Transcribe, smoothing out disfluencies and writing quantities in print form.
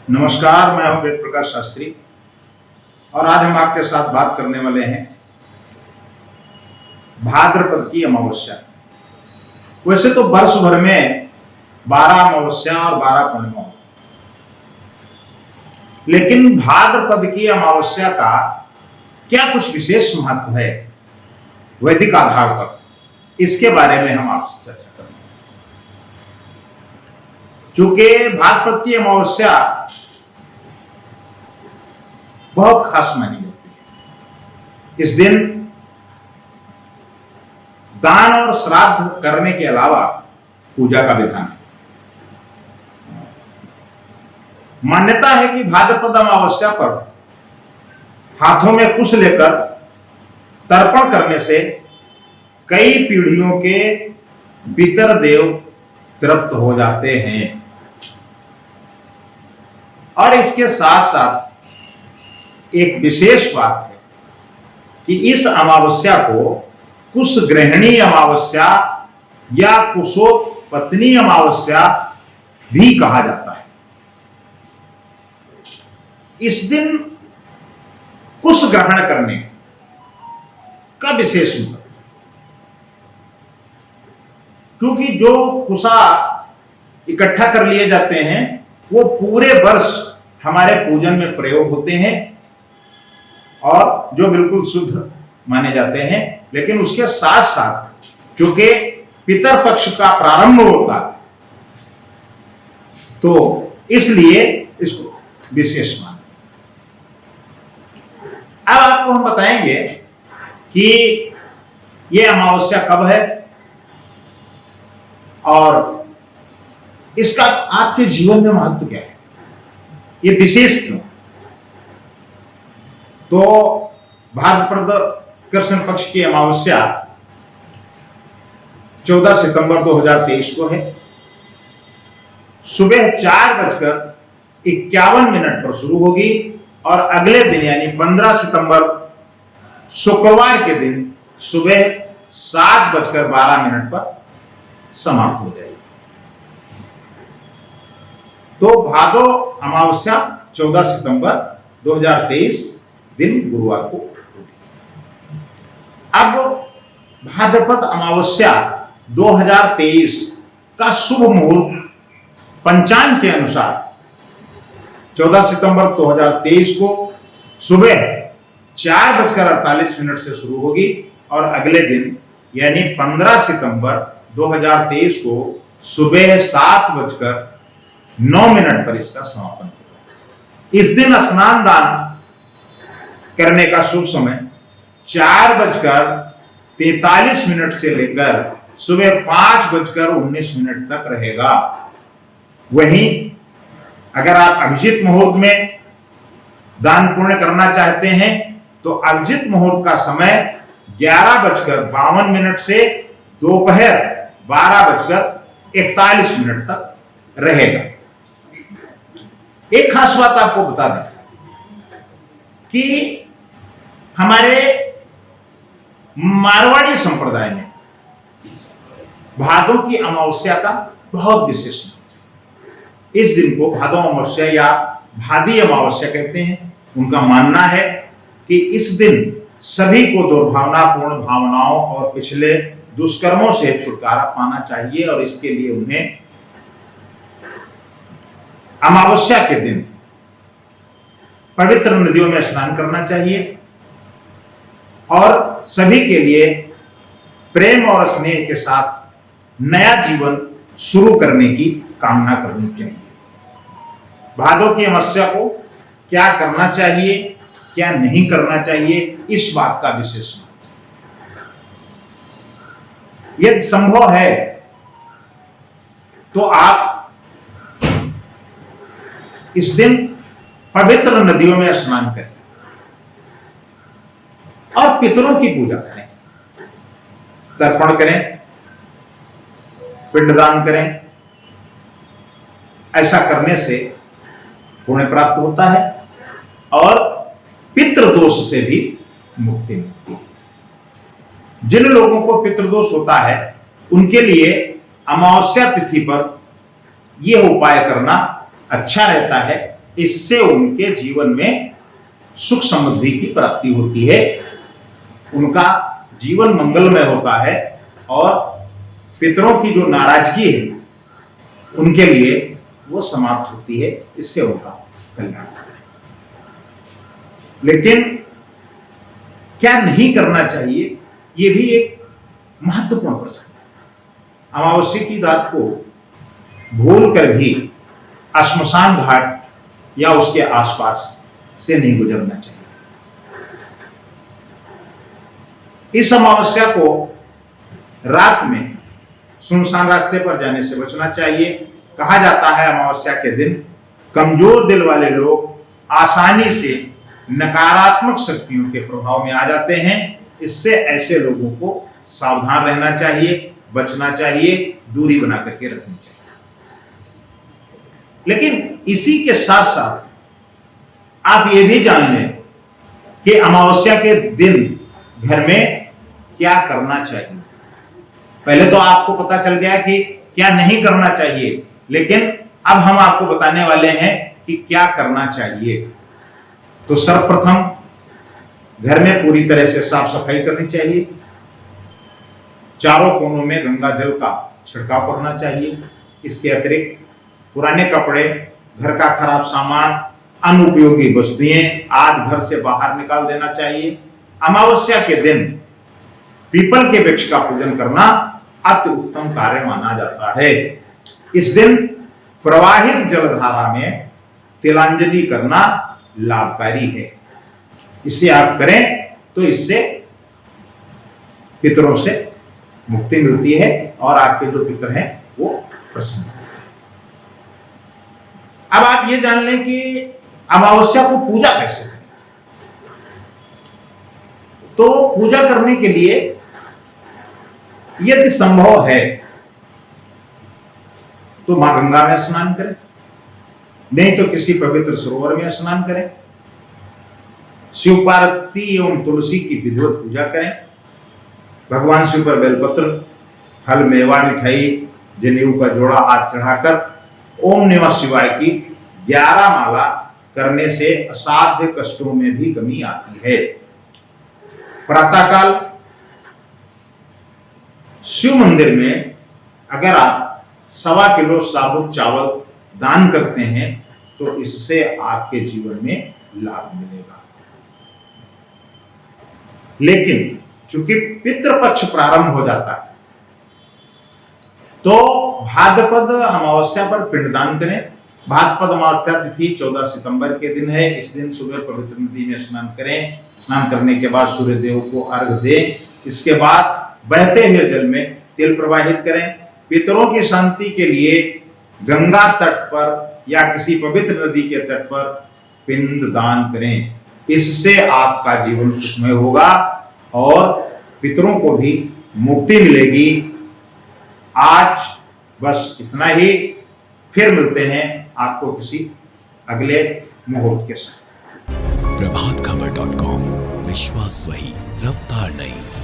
नमस्कार, मैं हूं वेद प्रकाश शास्त्री और आज हम आपके साथ बात करने वाले हैं भाद्रपद की अमावस्या। वैसे तो वर्ष भर में 12 अमावस्या और 12 पूर्णिमा, लेकिन भाद्रपद की अमावस्या का क्या कुछ विशेष महत्व है वैदिक आधार पर, इसके बारे में हम आपसे चर्चा करेंगे। चूंकि भाद्रपद की अमावस्या बहुत खास मानी जाती है। इस दिन दान और श्राद्ध करने के अलावा पूजा का विधान है। मान्यता है कि भाद्रपद अमावस्या पर हाथों में कुश लेकर तर्पण करने से कई पीढ़ियों के पितर देव तृप्त हो जाते हैं और इसके साथ साथ एक विशेष बात है कि इस अमावस्या को कुश ग्रहणी अमावस्या या कुशोपत्नी अमावस्या भी कहा जाता है। इस दिन कुश ग्रहण करने का विशेष महत्व, क्योंकि जो कुशा इकट्ठा कर लिए जाते हैं वो पूरे वर्ष हमारे पूजन में प्रयोग होते हैं और जो बिल्कुल शुद्ध माने जाते हैं। लेकिन उसके साथ साथ चूंकि पितर पक्ष का प्रारंभ होता है तो इसलिए इसको विशेष माने। अब आपको हम बताएंगे कि यह अमावस्या कब है और इसका आपके जीवन में महत्व क्या है, ये विशेष क्यों। तो भाद्रपद कृष्ण पक्ष की अमावस्या 14 सितंबर 2023 को है। सुबह 4:51 पर शुरू होगी और अगले दिन यानी 15 सितंबर शुक्रवार के दिन सुबह 7:12 पर समाप्त हो जाएगी। तो भादो अमावस्या 14 सितंबर 2023 दिन गुरुवार को होगी। अब भाद्रपद अमावस्या 2023 का शुभ मुहूर्त पंचांग के अनुसार 14 सितंबर 2023 को सुबह 4:48 से शुरू होगी और अगले दिन यानी 15 सितंबर 2023 को सुबह 7:09 पर इसका समापन होगा। इस दिन स्नान दान करने का शुभ समय 4:43 से लेकर सुबह 5:19 तक रहेगा। वहीं अगर आप अभिजीत मुहूर्त में दान पुण्य करना चाहते हैं तो अभिजीत मुहूर्त का समय 11:52 से दोपहर 12:41 तक रहेगा। एक खास बात आपको बता दें कि हमारे मारवाड़ी संप्रदाय में भादों की अमावस्या का बहुत विशेष महत्व है। इस दिन को भादो अमावस्या या भादी अमावस्या कहते हैं। उनका मानना है कि इस दिन सभी को दुर्भावनापूर्ण भावनाओं और पिछले दुष्कर्मों से छुटकारा पाना चाहिए और इसके लिए उन्हें अमावस्या के दिन पवित्र नदियों में स्नान करना चाहिए और सभी के लिए प्रेम और स्नेह के साथ नया जीवन शुरू करने की कामना करनी चाहिए। भादों की अमावस्या को क्या करना चाहिए, क्या नहीं करना चाहिए, इस बात का विशेष महत्व। यदि संभव है तो आप इस दिन पवित्र नदियों में स्नान करें और पितरों की पूजा करें, तर्पण करें, पिंडदान करें। ऐसा करने से पुण्य प्राप्त होता है और पितृदोष से भी मुक्ति मिलती है। जिन लोगों को पितृदोष होता है उनके लिए अमावस्या तिथि पर यह उपाय करना अच्छा रहता है इससे उनके जीवन में सुख समृद्धि की प्राप्ति होती है, उनका जीवन मंगलमय होता है और पितरों की जो नाराजगी है उनके लिए वो समाप्त होती है, इससे उनका कल्याण होता है। लेकिन क्या नहीं करना चाहिए, ये भी एक महत्वपूर्ण प्रश्न है। अमावस्या की रात को भूल कर भी श्मशान घाट या उसके आसपास से नहीं गुजरना चाहिए। इस अमावस्या को रात में सुनसान रास्ते पर जाने से बचना चाहिए। कहा जाता है अमावस्या के दिन कमजोर दिल वाले लोग आसानी से नकारात्मक शक्तियों के प्रभाव में आ जाते हैं। इससे ऐसे लोगों को सावधान रहना चाहिए, बचना चाहिए, दूरी बना करके रखनी चाहिए। लेकिन इसी के साथ साथ आप ये भी जान लें कि अमावस्या के दिन घर में क्या करना चाहिए। पहले तो आपको पता चल गया कि क्या नहीं करना चाहिए, लेकिन अब हम आपको बताने वाले हैं कि क्या करना चाहिए। तो सर्वप्रथम घर में पूरी तरह से साफ सफाई करनी चाहिए। चारों कोनों में गंगा जल का छिड़काव करना चाहिए। इसके अतिरिक्त पुराने कपड़े, घर का खराब सामान, अनुपयोगी वस्तुएं आदि घर से बाहर निकाल देना चाहिए। अमावस्या के दिन पीपल के वृक्ष का पूजन करना अति उत्तम कार्य माना जाता है। इस दिन प्रवाहित जलधारा में तिलांजलि करना लाभकारी है। इसे आप करें तो इससे पितरों से मुक्ति मिलती है और आपके जो पितर हैं वो प्रसन्न होते हैं। अब आप ये जान लें कि अमावस्या को पूजा कैसे करें। तो पूजा करने के लिए यदि संभव है तो मां गंगा में स्नान करें, नहीं तो किसी पवित्र सरोवर में स्नान करें। शिव पार्वती एवं तुलसी की विधिवत पूजा करें। भगवान शिव पर बेलपत्र, फल, मेवा, मिठाई, जनेऊ का जोड़ा हाथ चढ़ाकर ओम नमः शिवाय की 11 माला करने से असाध्य कष्टों में भी कमी आती है। प्रातःकाल शिव मंदिर में अगर आप 1.25 किलो साबुत चावल दान करते हैं तो इससे आपके जीवन में लाभ मिलेगा। लेकिन चूंकि पितृपक्ष प्रारंभ हो जाता है तो भाद्रपद अमावस्या पर पिंडदान करें। भाद्रपद अमावस्या तिथि 14 सितंबर के दिन है। इस दिन सुबह पवित्र नदी में स्नान करें। स्नान करने के बाद सूर्य देव को अर्घ्य दें। इसके बाद बहते हुए जल में तिल प्रवाहित करें। पितरों की शांति के लिए गंगा तट पर या किसी पवित्र नदी के तट पर पिंड दान करें। इससे आपका जीवन सुखमय होगा और पितरों को भी मुक्ति मिलेगी। आज बस इतना ही, फिर मिलते हैं आपको किसी अगले मुहूर्त के साथ। प्रभातखबर.com, विश्वास वही, रफ्तार नहीं।